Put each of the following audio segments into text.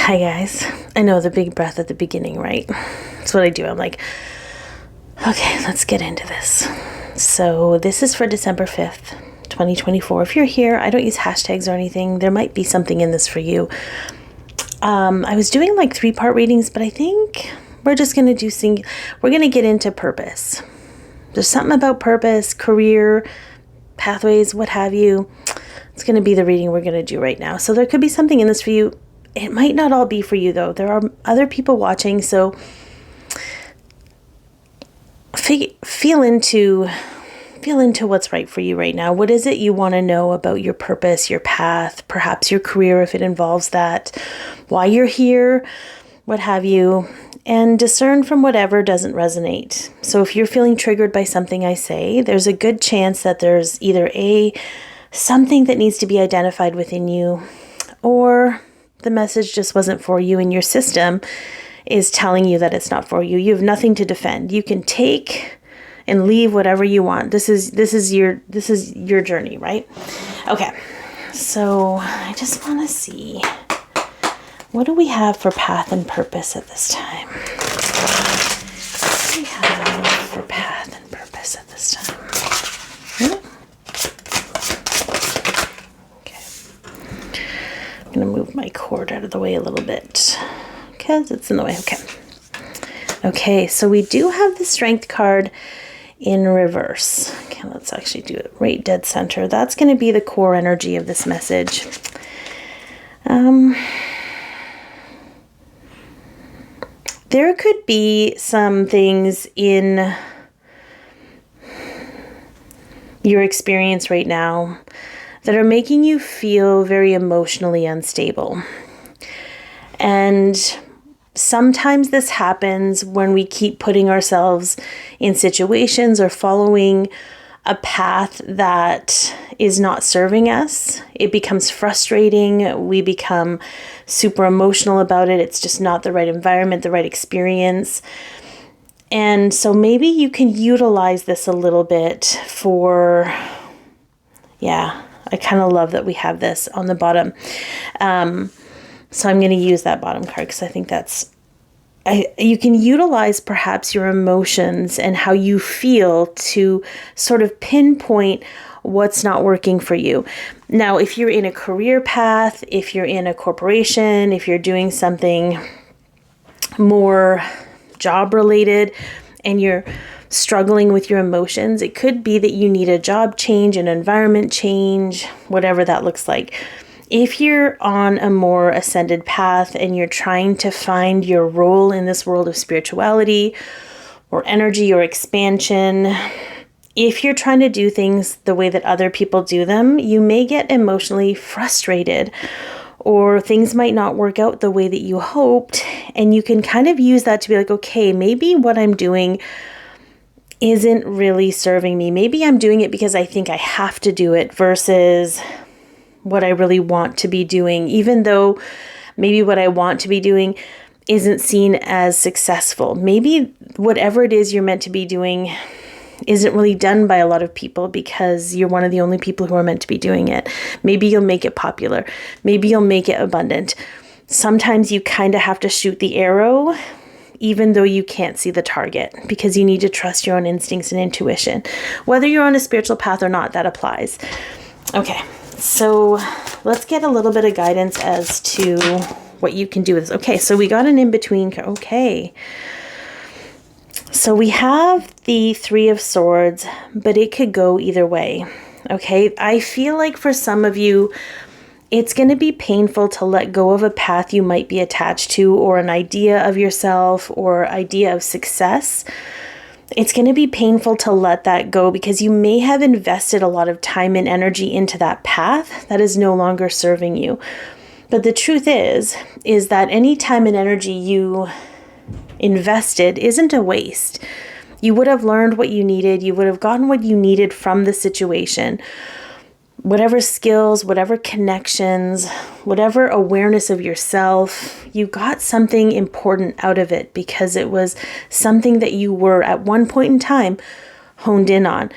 Hi guys. I know, the big breath at the beginning, right? That's what I do. I'm like, okay, let's get into this. So this is for December 5th, 2024. If you're here, I don't use hashtags or anything. There might be something in this for you. I was doing like 3-part readings, but I think we're just going to do we're going to get into purpose. There's something about purpose, career, pathways, what have you. It's going to be the reading we're going to do right now. So there could be something in this for you. It might not all be for you though. There are other people watching, so feel into what's right for you right now. What is it you want to know about your purpose, your path, perhaps your career if it involves that, why you're here, what have you, and discern from whatever doesn't resonate. So if you're feeling triggered by something I say, there's a good chance that there's either something that needs to be identified within you, or the message just wasn't for you and your system is telling you that it's not for you. You have nothing to defend. You can take and leave whatever you want. This is your journey, right? Okay. So I just want to see, what do we have for path and purpose at this time? What do we have for path and purpose at this time? I'm going to move my cord out of the way a little bit because it's in the way. Okay, so we do have the Strength card in reverse. Okay, let's actually do it right dead center. That's going to be the core energy of this message. There could be some things in your experience right now that are making you feel very emotionally unstable. And sometimes this happens when we keep putting ourselves in situations or following a path that is not serving us. It becomes frustrating. We become super emotional about it. It's just not the right environment, the right experience. And so maybe you can utilize this a little bit for, I kind of love that we have this on the bottom. So I'm going to use that bottom card because I think you can utilize perhaps your emotions and how you feel to sort of pinpoint what's not working for you. Now, if you're in a career path, if you're in a corporation, if you're doing something more job related and you're struggling with your emotions, it could be that you need a job change, an environment change, whatever that looks like. If you're on a more ascended path and you're trying to find your role in this world of spirituality or energy or expansion, if you're trying to do things the way that other people do them, you may get emotionally frustrated, or things might not work out the way that you hoped. And you can kind of use that to be like, okay, maybe what I'm doing isn't really serving me. Maybe I'm doing it because I think I have to do it versus what I really want to be doing, even though maybe what I want to be doing isn't seen as successful. Maybe whatever it is you're meant to be doing isn't really done by a lot of people because you're one of the only people who are meant to be doing it. Maybe you'll make it popular. Maybe you'll make it abundant. Sometimes you kind of have to shoot the arrow even though you can't see the target, because you need to trust your own instincts and intuition. Whether you're on a spiritual path or not, that applies. Okay, so let's get a little bit of guidance as to what you can do with this. Okay, so we got an in-between. Okay. So we have the 3 of Swords, but it could go either way. Okay, I feel like for some of you, it's going to be painful to let go of a path you might be attached to, or an idea of yourself, or idea of success. It's going to be painful to let that go because you may have invested a lot of time and energy into that path that is no longer serving you. But the truth is that any time and energy you invested isn't a waste. You would have learned what you needed. You would have gotten what you needed from the situation. Whatever skills, whatever connections, whatever awareness of yourself, you got something important out of it because it was something that you were at one point in time honed in on.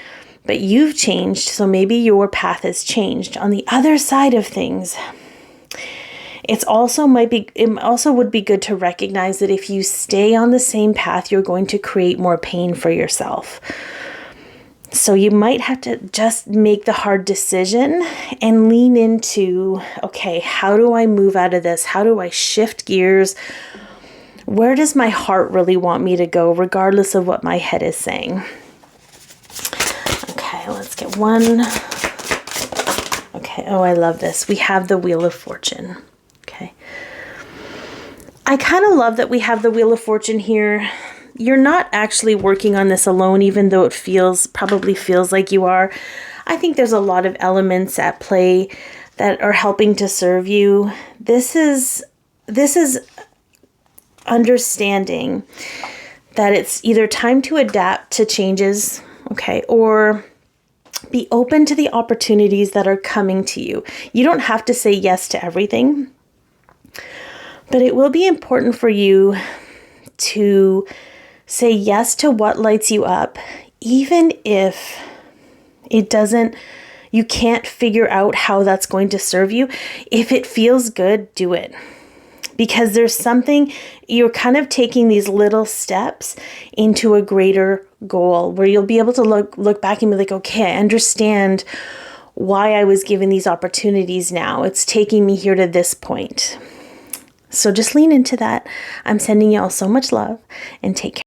But you've changed, so maybe your path has changed. On the other side of things, It also would be good to recognize that if you stay on the same path, you're going to create more pain for yourself. So you might have to just make the hard decision and lean into, okay, how do I move out of this? How do I shift gears? Where does my heart really want me to go, regardless of what my head is saying? Okay, let's get one. Okay, oh, I love this. We have the Wheel of Fortune. Okay. I kind of love that we have the Wheel of Fortune here. You're not actually working on this alone, even though it probably feels like you are. I think there's a lot of elements at play that are helping to serve you. This is understanding that it's either time to adapt to changes, okay, or be open to the opportunities that are coming to you. You don't have to say yes to everything, but it will be important for you to say yes to what lights you up, even if you can't figure out how that's going to serve you. If it feels good, do it. Because there's something, you're kind of taking these little steps into a greater goal where you'll be able to look back and be like, okay, I understand why I was given these opportunities now. It's taking me here to this point. So just lean into that. I'm sending you all so much love and take care.